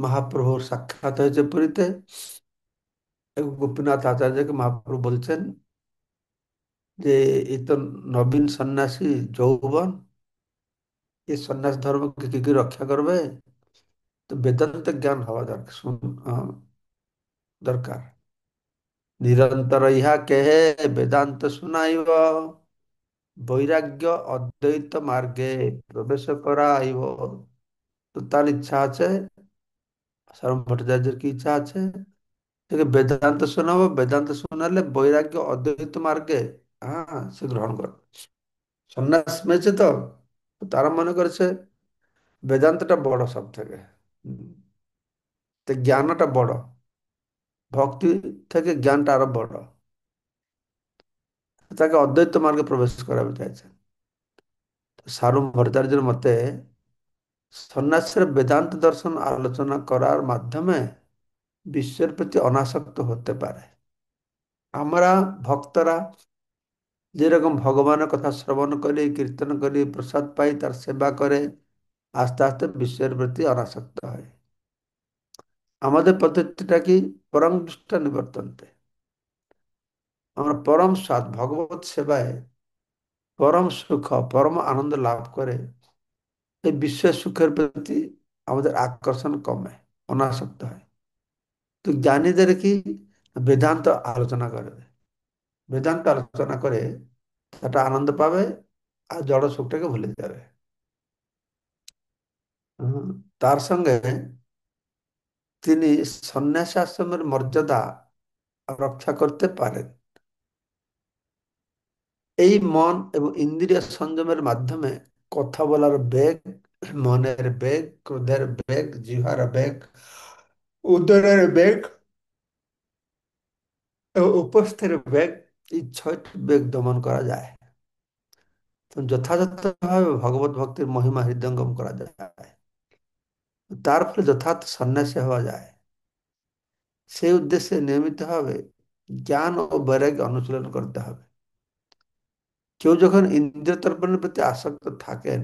মহাপ্রভুর সাক্ষাৎ হয়েছে পুরীতে। গোপীনাথ আচার্যকে মহাপ্রভু বলছেন যে এই তো নবীন সন্ন্যাসী যৌবন, এই সন্ন্যাস ধর্মকে কি কি রক্ষা করবে? তো বেদান্ত জ্ঞান হওয়া দরকার, দরকার। নিরন্তর ইহা কেহে বেদান্ত শুনাইব, বৈরাগ্য অদ্বৈত মার্গে প্রবেশ করাইব। তো তার ইচ্ছা আছে, সারম ভট্টাচার্যের কি ইচ্ছা আছে, থেকে বেদান্ত শোনাবো, বেদান্ত শোনালে বৈরাগ্য অদ্বৈত মার্গে, হ্যাঁ, সে গ্রহণ করবে। সন্ন্যাস মেয়েছে তো, তো তারা মনে করেছে বেদান্তটা বড় সব থেকে। হুম, তো জ্ঞানটা বড়, ভক্তি থেকে জ্ঞানটা আরো বড়। তাকে অদ্বৈত মার্গে প্রবেশ করাতে চাইছে। সারুম ভট্টাচার্যের মতে সন্ন্যাসের বেদান্ত দর্শন আলোচনা করার মাধ্যমে বিশ্বের প্রতি অনাসক্ত হতে পারে। আমরা ভক্তরা যেরকম ভগবানের কথা শ্রবণ করি, কীর্তন করি, প্রসাদ পাই, তার সেবা করে আস্তে আস্তে বিশ্বের প্রতি অনাসক্ত হয়। আমাদের পদ্ধতিটা কি? পরম দৃষ্টা নিবর্তন্তে। আমরা পরম স্বাদ ভগবত সেবায় পরম সুখ, পরম আনন্দ লাভ করে এই বিশ্বের সুখের প্রতি আমাদের আকর্ষণ কমে, অনাসক্ত হয়। তো জ্ঞানীদের কি? বেদান্ত আলোচনা করবে, বেদান্ত আলোচনা করে একটা আনন্দ পাবে, আর জড় সুখটাকে ভুলে যাবে। হুম, তার সঙ্গে তিনি সন্ন্যাস আশ্রমের মর্যাদা রক্ষা করতে পারেন। এই মন এবং ইন্দ্রিয় সংযমের মাধ্যমে কথা বলার বেগ, মনের বেগ, ক্রোধের বেগ, জিহ্বার বেগ, উদরের বেগ ও উপস্থের বেগ, এই ছয়টি বেগ দমন করা যায়। তো যথাযথভাবে ভগবত ভক্তির মহিমা হৃদয়ঙ্গম করা যায়। তার ফলে যথার্থ সন্ন্যাসী হওয়া যায়। সেই উদ্দেশ্যে নিয়মিতভাবে জ্ঞান ও বৈরাগ্য অনুশীলন করতে হবে। কেউ যখন ইন্দ্রিয় তর্পণের প্রতি আসক্ত থাকেন,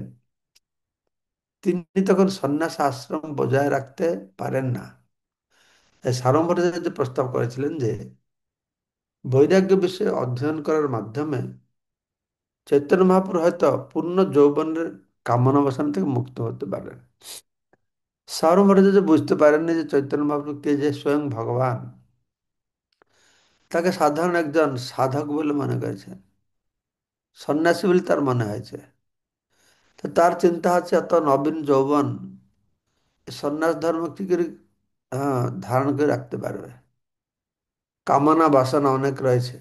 তিনি তখন সন্ন্যাস আশ্রম বজায় রাখতে পারেন না। তাই সারম ভট্টাচার্য প্রস্তাব করেছিলেন যে বৈরাগ্য বিষয়ে অধ্যয়ন করার মাধ্যমে চৈতন্য মহাপ্রভু হয়তো পূর্ণ যৌবনের কামনা বাসনা থেকে মুক্ত হতে পারেন। সারম ভট্টাচার্য বুঝতে পারেননি যে চৈতন্য মহাপ্রভু কে, যে স্বয়ং ভগবান, তাকে সাধারণ একজন সাধক বলে মনে করেছেন, সন্ন্যাসী বলে তার মনে হয়েছে। তো তার চিন্তা হচ্ছে এত নবীন যৌবন এই সন্ন্যাস ধর্ম কি করে ধারণ করে রাখতে পারবে? কামনা বাসনা অনেক রয়েছে।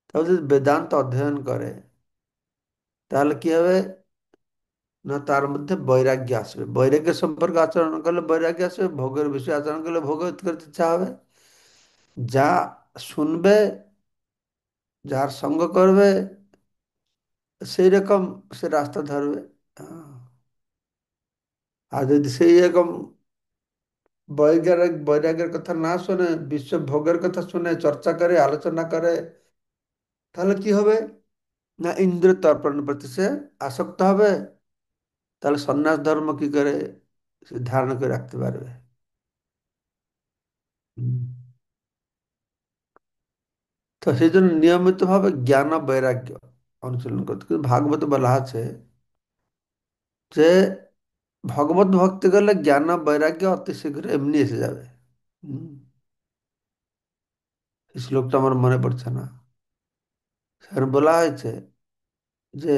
তাহলে যদি বেদান্ত অধ্যয়ন করে তাহলে কি হবে? না, তার মধ্যে বৈরাগ্য আসবে। বৈরাগ্য সম্পর্কে আচরণ করলে বৈরাগ্য আসবে, ভোগের বিষয়ে আচরণ করলে ভোগ করতে ইচ্ছা হবে। যা শুনবে, যার সঙ্গ করবে, সেই রকম সে রাস্তা ধরবে। আহ, আর যদি সেই রকম বৈরাগ্যের কথা না শুনে, বিশ্ব ভোগের কথা শুনে, চর্চা করে, আলোচনা করে, তাহলে কি হবে? না, ইন্দ্রিয় তর্পণের প্রতি সে আসক্ত হবে। তাহলে সন্ন্যাস ধর্ম কি করে সে ধারণ করে রাখতে পারবে? হুম। তো সেই জন্য নিয়মিত ভাবে জ্ঞান ও বৈরাগ্য অনুশীলন করতে, কিন্তু ভাগবত বলা আছে যে ভগবত ভক্তি করলে জ্ঞান ও বৈরাগ্য অতি শীঘ্র এমনি এসে যাবে। হুম, এই শ্লোকটা আমার মনে পড়ছে না। সেখানে বলা হয়েছে যে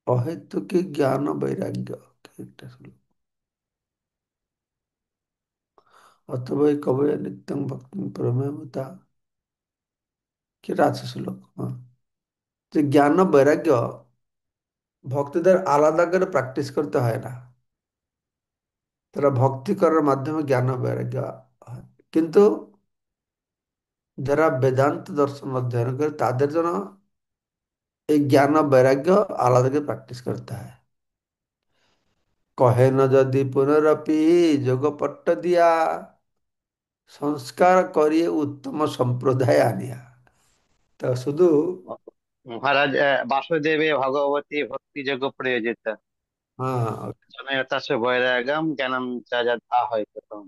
অহেতুকি জ্ঞান ও বৈরাগ্য, কি একটা শ্লোক, অথবা কবে নিত্যং ভক্তি প্রমেয়তা, কি একটা আছে শ্লোক, হ্যাঁ। যে জ্ঞান ও বৈরাগ্য ভক্তদের আলাদা করে প্র্যাকটিস করতে হয় না। তারা ভক্তি করার মাধ্যমে জ্ঞান ও বৈরাগ্য হয়। কিন্তু যারা বেদান্ত দর্শন অধ্যয়ন করে তাদের জন্য এই জ্ঞান ও বৈরাগ্য আলাদা করে প্র্যাকটিস করতে হয়। কহেন যদি পুনরপি যোগপট্ট দিয়া, সংস্কার করিয়ে উত্তম সম্প্রদায় আনিয়া। তো শুধু মহারাজ বাসুদেবে ভগবতী ভক্তিযোগ প্রয়োজিত। हाँ। তস্য বৈরাগ্যম জ্ঞানম চ যদ আহৈতুকম।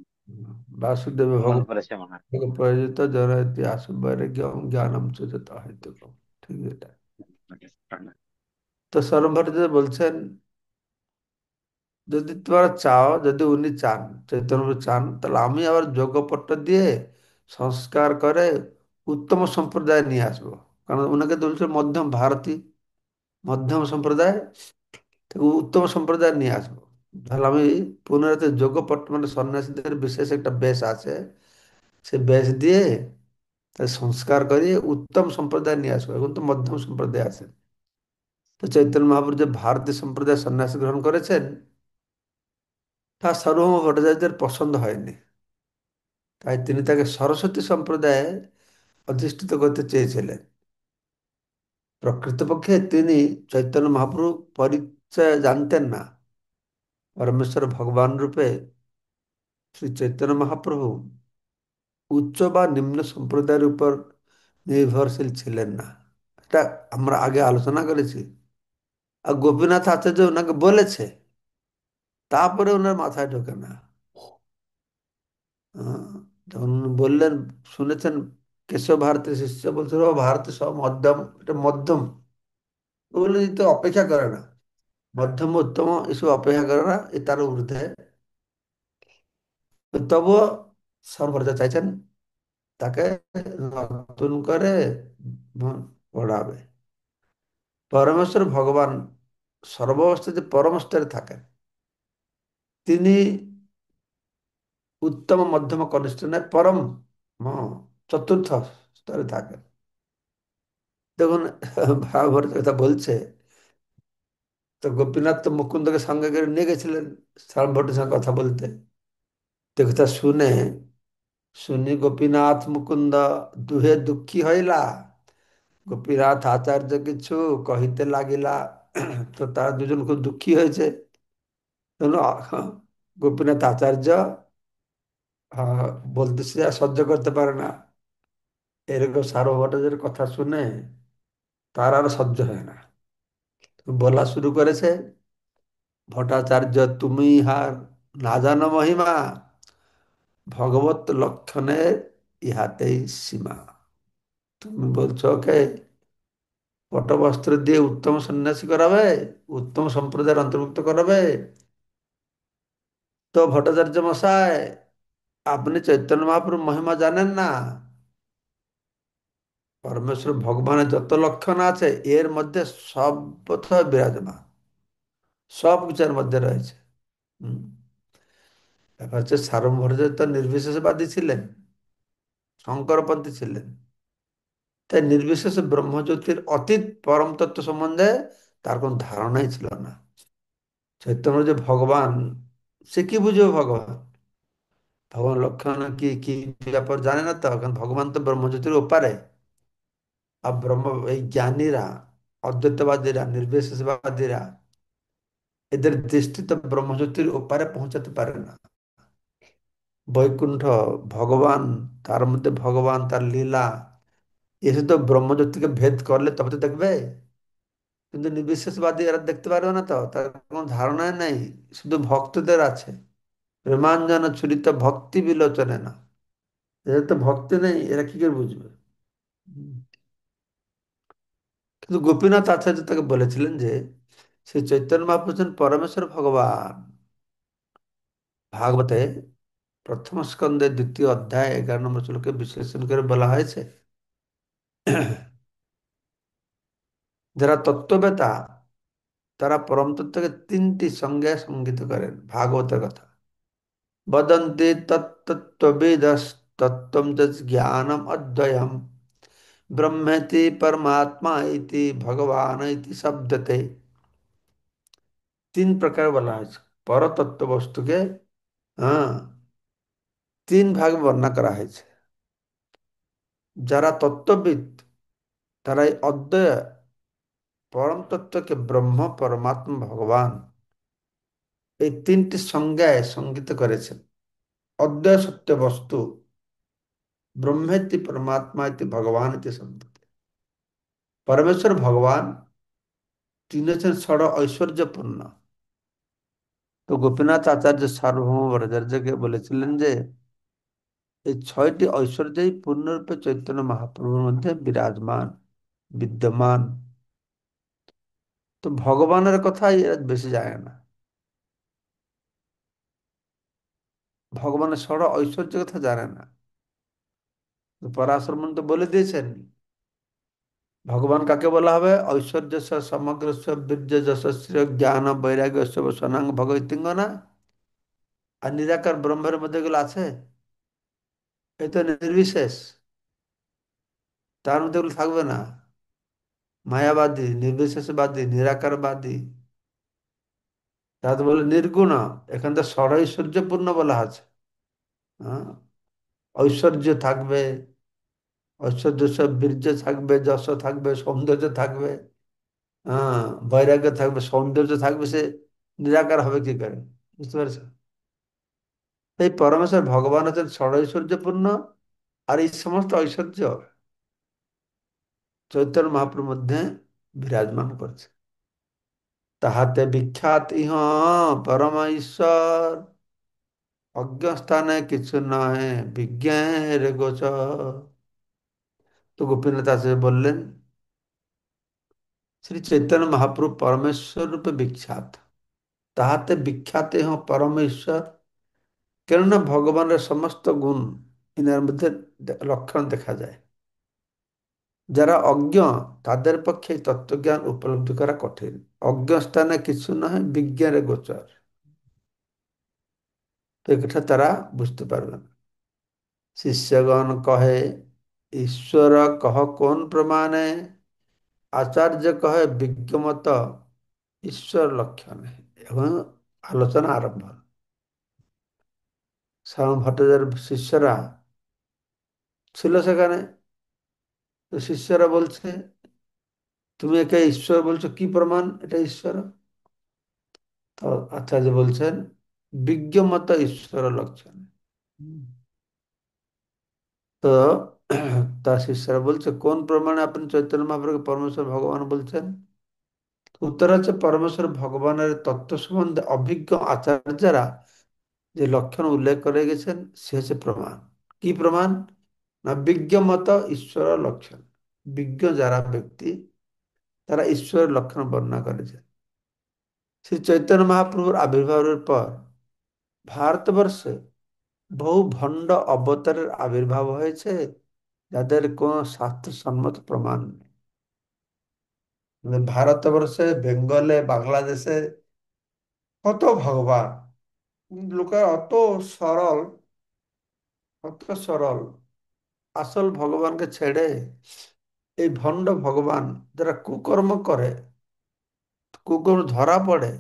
वासुदेव মনে পড়েছে মনে হয়। भगवान प्रयोजित जनयति आशुवैराग्यम ज्ञानम च যত হেতুকম। ঠিক এটা। তো সর্বভট্টাচার্য বলছেন, যদি তোমরা চাও, যদি উনি চান, চৈতন্য চান, তাহলে আমি আবার যোগপট্ট দিয়ে সংস্কার করে উত্তম সম্প্রদায় নিয়ে আসবো। কারণ ওনাকে তো বলছে মধ্যম ভারতী, মধ্যম সম্প্রদায় থেকে উত্তম সম্প্রদায় নিয়ে আসবো। তাহলে আমি পুনরায় যোগপট্ট মানে সন্ন্যাসীদের বিশেষ একটা বেশ আছে, সে বেশ দিয়ে তার সংস্কার করিয়ে উত্তম সম্প্রদায় নিয়ে আসবো। এখন তো মধ্যম সম্প্রদায় আছে। তো চৈতন্য মহাপ্রভু যে ভারতীয় সম্প্রদায় সন্ন্যাস গ্রহণ করেছেন, তা সার্বভৌম ভট্টাচার্যের পছন্দ হয়নি। তাই তিনি তাকে সরস্বতী সম্প্রদায়ে অধিষ্ঠিত করতে চেয়েছিলেন। প্রকৃতপক্ষে তিনি চৈতন্য মহাপ্রভু পরিচয় জানতেন না। পরমেশ্বর ভগবান রূপে শ্রী চৈতন্য মহাপ্রভু উচ্চ বা নিম্ন সম্প্রদায়ের উপর নির্ভরশীল ছিলেন না। এটা আমরা আগে আলোচনা করেছি। আর গোপীনাথ আচার্য ওনাকে বলেছে, তারপরে ওনার মাথায় ঢোকে না। আহ, যখন উনি বললেন, শুনেছেন কেশব ভারতের শিষ্য বলছিল, "ও ভারতে সব মধ্যম, এটা মধ্যম, ওগুলো তো অপেক্ষা করে না, মধ্যম উত্তম এসব অপেক্ষা করে না, এ তার ঊর্ধ্বে।" তবুও সর্বর্জা চাইছেন তাকে নতুন করে পড়াবে। পরমেশ্বর ভগবান সর্বাবস্থাতে পরম স্তরে থাকেন। তিনি উত্তম মধ্যম কনিষ্ঠ নয়, পরম হ্যাঁ, চতুর্থ স্তরে থাকেন। দেখুন, ভাগবত কথা বলছে, তো গোপীনাথ তো মুকুন্দকে সঙ্গে করে নিয়ে গেছিলেন শ্রবণভট্টের সঙ্গে কথা বলতে। তো কথা শুনে, শুনি গোপীনাথ মুকুন্দ দুহে দুঃখী হইলা, গোপীনাথ আচার্য কিছু কহিতে লাগিলা। তো তারা দুজন খুব দুঃখী হয়েছে। শোনো, গোপীনাথ আচার্য বলতেছে আর সহ্য করতে পারে না, এরকম সার্বভৌমদের কথা শুনে তার আর সহ্য হয় না। বলা শুরু করেছে, ভট্টাচার্য তুমি ইহার না জানো মহিমা, ভগবত লক্ষণের ইহাতেই সীমা। তুমি বলছো ওকে পটবস্ত্র দিয়ে উত্তম সন্ন্যাসী করাবে, উত্তম সম্প্রদায়ের অন্তর্ভুক্ত করাবে। তো ভট্টাচার্য মশাই, আপনি চৈতন্য মহাপ্রভুর মহিমা জানেন না। পরমেশ্বর ভগবানের যত লক্ষণ আছে এর মধ্যে সর্বথা বিরাজমান, সব কিছুর মধ্যে রয়েছে। হুম। ব্যাপার হচ্ছে সারম ভট্টাচার্য তো নির্বিশেষবাদী ছিলেন, শঙ্করপন্থী ছিলেন। তাই নির্বিশেষে ব্রহ্মজ্যোতির অতীত পরম তত্ত্ব সম্বন্ধে তার কোনো ধারণাই ছিল না। চৈতন্য যে ভগবান, সে কি বুঝবে ভগবান, ভগবান লক্ষণ কি কি ব্যাপার জানে না তো। কারণ ভগবান তো ব্রহ্মজ্যোতির ওপারে। আর ব্রহ্ম, এই জ্ঞানীরা, অদ্বৈতবাদীরা, নির্বিশেষবাদীরা, এদের দৃষ্টি তো ব্রহ্মজ্যোতির ওপারে পৌঁছাতে পারে না। বৈকুণ্ঠ, ভগবান, তার মধ্যে ভগবান, তার লীলা, এসে তো ব্রহ্মজ্যোতিকে ভেদ করলে তবে তো দেখবে। কিন্তু নির্বিশেষবাদী এরা দেখতে পারবে না, তো তার কোনো ধারণাই নেই। শুধু ভক্তদের আছে, প্রেমাঞ্জন ছুরিত ভক্তি বিলোচনে না। এদের তো ভক্তি নেই, এরা কি করে বুঝবে। হুম। কিন্তু গোপীনাথ আচার্য তাকে বলেছিলেন যে শ্রী চৈতন্য মহাপ্রভু হচ্ছেন পরমেশ্বর ভগবান। ভাগবতে প্রথম স্কন্ধের 2য় অধ্যায় 11 নম্বর শ্লোকে বিশ্লেষণ করে বলা হয়েছে, যারা তত্ত্ববেতা তারা পরম তত্ত্বকে 3টি সংজ্ঞায় সংজ্ঞিত করেন। ভাগবতের কথা বদন্তি তত্ত্ববিদস্তত্ত্বম চ জ্ঞানম অদ্বয়ম ব্রহ্মেতি परमात्मा ইতি ভগবান ইতি শব্দতে। 3 প্রকার বলা হয়েছে পরতত্ত্ব বস্তুকে। হ্যাঁ, 3 ভাগে বর্ণনা করা হয়েছে। যারা তত্ত্ববিদ তারা এই অদ্বয় পরম তত্ত্বকে ব্রহ্ম, পরমাত্মা, ভগবান এই 3টি সংজ্ঞায় সংজ্ঞিত করেছেন। অদ্বয় সত্য বস্তু, ব্রহ্মেতি परमात्मा ইতি ভগবান ইতি শব্দতে। পরমেশ্বর ভগবান তিনি হচ্ছেন ষড় ঐশ্বর্যপূর্ণ। তো গোপীনাথ আচার্য সার্বভৌম ভট্টাচার্যকে বলেছিলেন যে এই ছয়টি ঐশ্বর্যই পূর্ণরূপে চৈতন্য মহাপ্রভুর মধ্যে বিরাজমান, বিদ্যমান। তো ভগবানের কথাই এরা বেশি জানে না, ভগবানের ষড় ঐশ্বর্য কথা জানে না। তো পরাশর মুনি তো বলে দিয়েছেন ভগবান কাকে বলা হবে, ঐশ্বর্য সমগ্র বীর্য যশস্বী জ্ঞান বৈরাগ্য সব সনাঙ্গ ভগবতিঙ্গ না। আর নিরাকার ব্রহ্মের মধ্যে এগুলো আছে, এই তো নির্বিশেষ, তার মধ্যে এগুলো থাকবে না। মায়াবাদী, নির্বিশেষবাদী, নিরাকারবাদী, তাতে বলে নির্গুণ। এখান থেকে ষড়ৈশ্বর্যপূর্ণ বলা আছে। হ্যাঁ, ঐশ্বর্য থাকবে, ঐশ্বর্য সব বীর্য থাকবে, যশ থাকবে, সৌন্দর্য থাকবে, হ্যাঁ, বৈরাগ্য থাকবে, সৌন্দর্য থাকবে, সে নিরাকার হবে কি করে? বুঝতে পারছো? এই পরমেশ্বর ভগবান হচ্ছেন ষড়ৈশ্বর্যপূর্ণ। আর এই সমস্ত ঐশ্বর্য চৈতন্য মহাপ্রভুর মধ্যে বিরাজমান করছে। তাহাতে বিখ্যাত ইহ পরম ঈশ্বর, অজ্ঞস্থানে কিছু নয় বিজ্ঞানের গোচর। তো গোপীনাথ আচার্য বললেন শ্রী চৈতন্য মহাপ্রভু পরমেশ্বর রূপে বিখ্যাত। তাহাতে বিখ্যাত ইহ পরম ঈশ্বর, কেননা ভগবানের সমস্ত গুণ ইনার মধ্যে লক্ষণ দেখা যায়। যারা অজ্ঞ তাদের পক্ষে এই তত্ত্বজ্ঞান উপলব্ধি করা কঠিন। অজ্ঞ স্থানে কিছু নয় বিজ্ঞানের গোচর। তো এটা তারা বুঝতে পারবে না। শিষ্যগণ কহে ঈশ্বর কহ কোন প্রমাণে, আচার্য কহে বিজ্ঞমত ঈশ্বর লক্ষণে। এবং আলোচনা আরম্ভ হল। স্বামী ভট্টাচার্য শিষ্যরা ছিল সেখানে। তো শিষ্যরা বলছে তুমি একে ঈশ্বর বলছো, কি প্রমাণ এটা ঈশ্বর? তো আচার্য বলছেন বিজ্ঞমত ঈশ্বর লক্ষণ। হুম। তো তার শিষ্যরা বলছে কোন প্রমাণে আপনি চৈতন্য মহাপ্রভুকে পরমেশ্বর ভগবান বলছেন? উত্তর হচ্ছে পরমেশ্বর ভগবানের তত্ত্ব সম্বন্ধে অভিজ্ঞ আচার্যরা যে লক্ষণ উল্লেখ করে গেছেন সে হচ্ছে প্রমাণ। কি প্রমাণ? না বিজ্ঞমত ঈশ্বর লক্ষণ। বিজ্ঞ যারা ব্যক্তি তারা ঈশ্বরের লক্ষণ বর্ণনা করেছেন। শ্রী চৈতন্য মহাপ্রভুর আবির্ভাবের পর ভারতবর্ষে বহু ভণ্ড অবতারের আবির্ভাব হয়েছে যাদের কোনো শাস্ত্রসম্মত প্রমাণ নেই। মানে ভারতবর্ষে, বেঙ্গলে, বাংলাদেশে কত ভগবান, লোকের অত সরল, অত সরল, আসল ভগবানকে ছেড়ে এই ভণ্ড ভগবান যারা কুকর্ম করে, কুকর্ম ধরা পড়ে,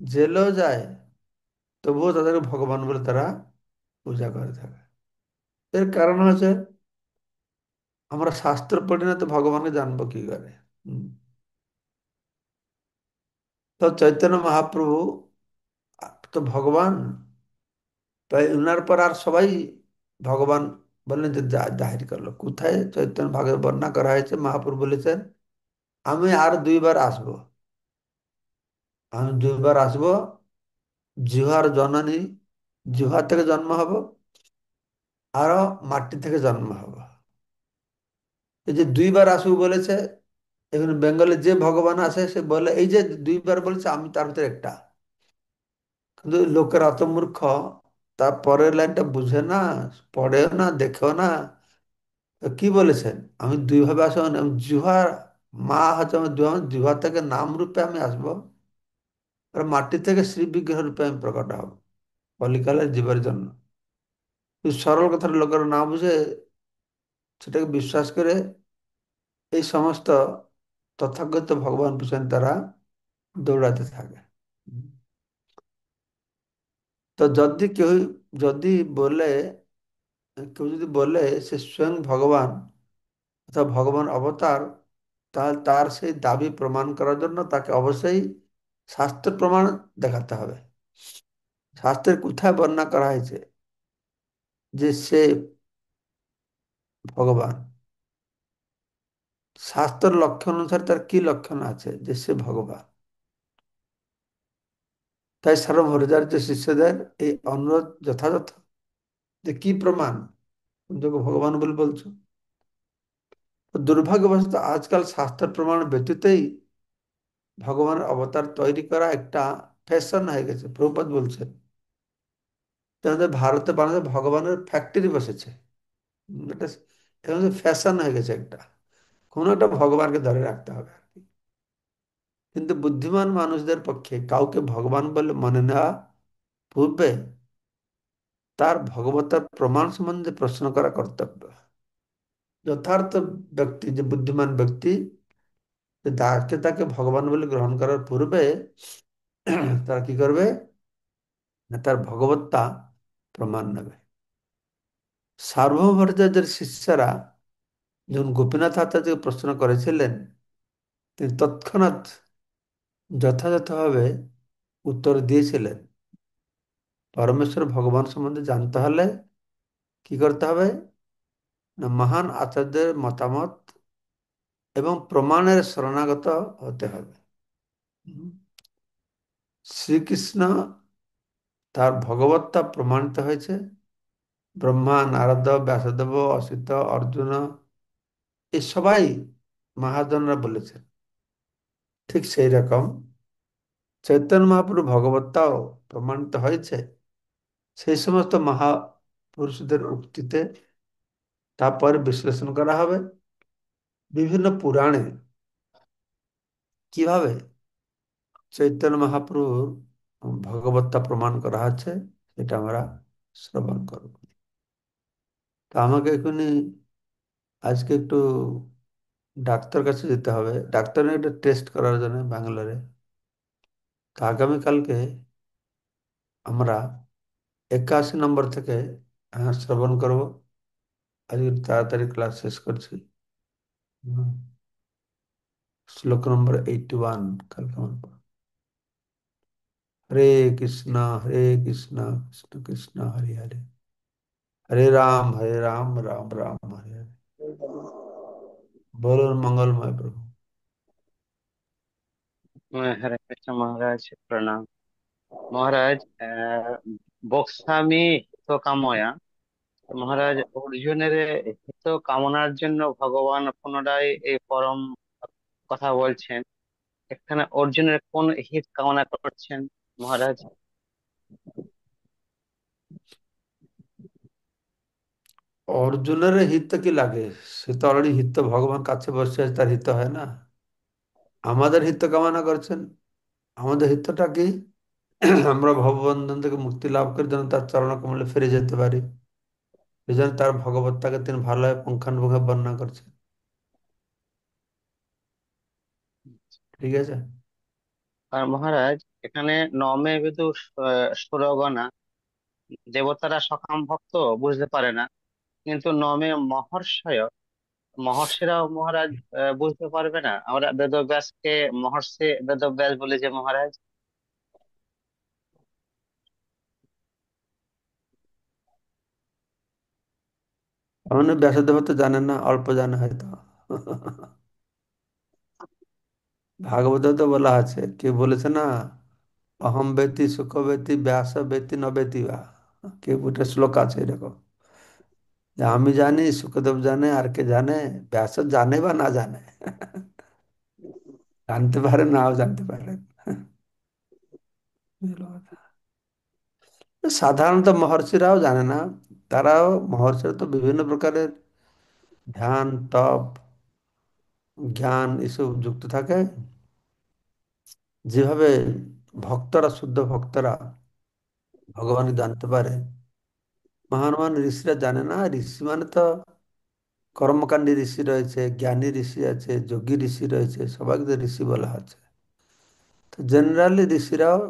জেলেও যায়, তবুও তাদেরকে ভগবান বলে তারা পূজা করে থাকে। এর কারণ হচ্ছে আমরা শাস্ত্র পড়ি না, তো ভগবানকে জানবো কি করে? হুম। তো চৈতন্য মহাপ্রভু তো ভগবান, তাই উনার পর আর সবাই ভগবান বললেন যে জাহির করলো। কোথায় চৈতন্য ভাগবত বর্ণনা করা হয়েছে, মহাপ্রভু বলেছেন আমি আর দুইবার আসবো, আমি দুইবার আসবো, জিহার জননী, জিহা থেকে জন্ম হব, আরো মাটি থেকে জন্ম হব। এই যে দুইবার আসবো বলেছে, এখানে বেঙ্গলে যে ভগবান আছে সে বলে এই যে দুইবার বলেছে আমি তার ভিতরে একটা। কিন্তু লোকের অত মূর্খ, তার পরের লাইনটা বুঝে না, পড়েও না, দেখেও না। তো কি বলেছেন আমি দুই ভাবে আসবো, মানে আমি জিহ্বা, মা হচ্ছে আমার জিহ্বা থেকে নাম রূপে আমি আসবো, আর মাটি থেকে শ্রী বিগ্রহ রূপে আমি প্রকট হব কলিকালের জীবের জন্য। এই সরল কথাটা লোকের না বুঝে সেটাকে বিশ্বাস করে এই সমস্ত তথাগত ভগবান পিছনে তারা দৌড়াতে থাকে। তো যদি বলে কেউ যদি বলে সে স্বয়ং ভগবান অথবা ভগবান অবতার, তাহলে তার সেই দাবি প্রমাণ করার জন্য তাকে অবশ্যই শাস্ত্র প্রমাণ দেখাতে হবে। শাস্ত্রের কোথায় বর্ণনা করা হয়েছে যে সে ভগবান? শাস্ত্রের লক্ষণ অনুসারে তার কি লক্ষণ আছে যে সে ভগবান? তাই সার্বভৌমচার্য শিষ্যদের এই অনুরোধ যথাযথ, যে কি প্রমাণ তুমি তোকে ভগবান বলে বলছো। তো দুর্ভাগ্যবশত আজকাল শাস্ত্রের প্রমাণ ব্যতীতই ভগবানের অবতার তৈরি করা একটা ফ্যাশন হয়ে গেছে। প্রভুপাদ বলছেন যে আমাদের ভারতে বাংলাদেশে ভগবানের ফ্যাক্টরি বসেছে। এটা এটা ফ্যাশন হয়ে গেছে একটা, কোনো একটা ভগবানকে ধরে রাখতে হবে আর কি। কিন্তু বুদ্ধিমান মানুষদের পক্ষে কাউকে ভগবান বলে মনে নেওয়া পূর্বে তার ভগবতার প্রমাণ সম্বন্ধে প্রশ্ন করা কর্তব্য। যথার্থ ব্যক্তি, যে বুদ্ধিমান ব্যক্তি, যে তাকে তাকে ভগবান বলে গ্রহণ করার পূর্বে তারা কি করবে, না তার ভগবত্তা প্রমাণ নেবে। সার্বভৌমাচার্যের শিষ্যরা যখন গোপীনাথ আচার্যকে প্রশ্ন করেছিলেন, তিনি তৎক্ষণাৎ যথাযথভাবে উত্তর দিয়েছিলেন। পরমেশ্বর ভগবান সম্বন্ধে জানতে হলে কি করতে হবে, না মহান আচার্যের মতামত এবং প্রমাণের শরণাগত হতে হবে। হুম। শ্রীকৃষ্ণ তার ভগবত্তা প্রমাণিত হয়েছে ব্রহ্মা, নারদ, ব্যাসদেব, অসিত, অর্জুন, এই সবাই মহাজনরা বলেছেন। ঠিক সেই রকম চৈতন্য মহাপ্রভু ভগবত্তাও প্রমাণিত হয়েছে সেই সমস্ত মহাপুরুষদের উক্তিতে। তারপরে বিশ্লেষণ করা হবে বিভিন্ন পুরাণে কিভাবে চৈতন্য মহাপ্রভুর ভগবত্তা প্রমাণ করা আছে, সেটা আমরা শ্রবণ করব। তা আমাকে এখনই আজকে একটু ডাক্তার কাছে যেতে হবে, ডাক্তারের একটা টেস্ট করার জন্য ব্যাঙ্গালোরে। তো আগামীকালকে আমরা 81 নম্বর থেকে শ্রবণ করব। আজকে তাড়াতাড়ি ক্লাস শেষ করছি। হুম। শ্লোক নম্বর 81 কালকে আমার পড়া। হরে কৃষ্ণ কৃষ্ণ কৃষ্ণ হরে হরে, হরে রাম রাম রাম হরে হরে। বলুন মঙ্গলময় প্রভু। হরে কৃষ্ণ মহারাজ, প্রণাম। মহারাজ, বক্সামি হিত কাময়া। মহারাজ, অর্জুনের হিত কামনার জন্য ভগবান পুনরায় এই পরম কথা বলছেন। এখানে অর্জুনের কোন হিত কামনা করছেন মহারাজ? অর্জুনের হিত কি লাগে, সে তো অলরেডি হিত, ভগবান কাছে বসে আছে, তার হিত হয় না। আমাদের হিত কামনা করছেন। আমাদের হিতটা কি, আমরা ভববন্ধন থেকে মুক্তি লাভ করে যেন তার চরণ কমলে ফিরে যেতে পারি। এই জন্য তার ভগবত্তাকে তিনি ভালোভাবে পুঙ্খানুপুঙ্খে বর্ণনা করছেন। ঠিক আছে। আর মহারাজ, এখানে নমে বিদু সুরগণা, দেবতারা সকাম ভক্ত বুঝতে পারে না, কিন্তু নমে মহর্ষয়, মহর্ষিরাও মহারাজ বুঝতে পারবে না। আমরা বেদব্যাসকে মহর্ষি বেদব্যাস বলি যে মহারাজ। আমাদের ব্যাসদেব তো জানেন না, অল্প জানে হয়তো। ভাগবত তো বলা আছে, কে বলেছে না, অহম ব্যতি সুখ ব্যতি ব্যাস ব্যতি ন ব্যতি বা। কে একটা শ্লোক আছে এরকম, যে আমি জানি, সুখদেব জানে, আর কে জানে, ব্যাস জানে বা না জানে। জানতে পারে, নাও জানতে পারে। সাধারণত মহর্ষিরাও জানে না। তারাও, মহর্ষিরা তো বিভিন্ন প্রকারের ধ্যান, তপ, জ্ঞান এসব যুক্ত থাকে। যেভাবে ভক্তরা, শুদ্ধ ভক্তরা ভগবান জানতে পারে, মহান মহান ঋষিরা জানে না। ঋষি মানে তো কর্মকাণ্ডী ঋষি রয়েছে, জ্ঞানী ঋষি আছে, যোগী ঋষি রয়েছে, সবাইকে ঋষি বলা হচ্ছে। তো জেনারেলি ঋষিরাও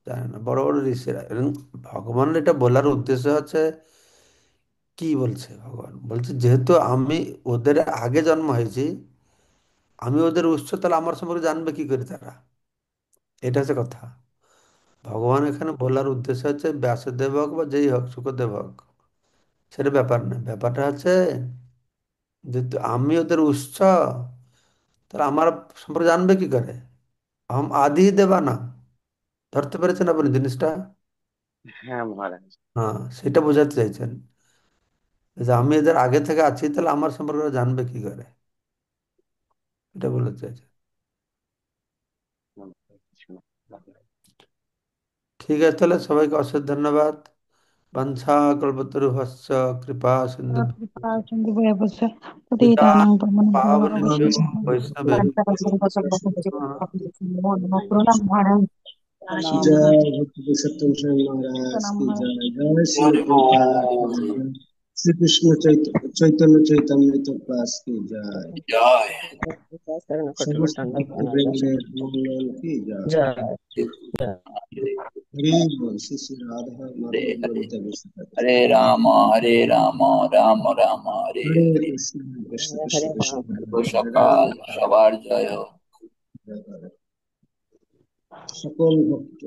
জানে না, বড় বড় ঋষিরা। এবং ভগবানের এটা বলার উদ্দেশ্য হচ্ছে, কি বলছে ভগবান, বলছে যেহেতু আমি ওদের আগে জন্ম হয়েছি, আমি ওদের উৎস, তাহলে আমার সম্পর্কে জানবে কি করে তারা। এটা হচ্ছে কথা। ভগবান এখানে বলার উদ্দেশ্য হচ্ছে ব্যাসদেব হোক বা যেই হোক, শুকদেব হোক, সেটা ব্যাপার না। ব্যাপারটা হচ্ছে যেহেতু আমি ওদের উৎস, তাহলে আমার সম্পর্কে জানবে কি করে। আদি দেবা না, ধরতে পেরেছেন আপনি জিনিসটা? হ্যাঁ মহারাজ। হ্যাঁ, সেটা বোঝাতে চাইছেন যে আমি এদের আগে থেকে আছি, তাহলে আমার সম্পর্কে ওরা জানবে কি করে, এটা বলতে চাইছেন। ঠিক আছে, তাহলে সবাইকে অশেষ ধন্যবাদ। বাঞ্ছা কল্পতরুভ্যশ্চ কৃপা সিন্ধু कृपासिन्धुभ्यः পতিতা पतितानां पावनेभ्यो पावनेभ्यो वैष्णवेभ्यो नमः। नमो नमः प्रणाम महाराज। प्रणाम जय महाराज। भक्ति सत्यम स्वामी महाराज प्रणाम की महाराज। जय। जय श्री हरि प्रभुपाद की बोल। जय। श्री कृष्ण चैतन्य चैतन्य प्रकाश की जय। जय। शरण समस्त कटि भक्त वृंद मंगल की जय। जय जय। हरि बोल। श्री श्री राधा हरे माधव हरे, गोविंद विष्णु। हरे राम हरे राम, राम राम हरे हरे हरे। कृष्ण कृष्ण हरे कृष्ण हरे कृष्ण हरे तो हरे हरे राम सकाल हरे सवार जय हो। राम। সকল ভক্ত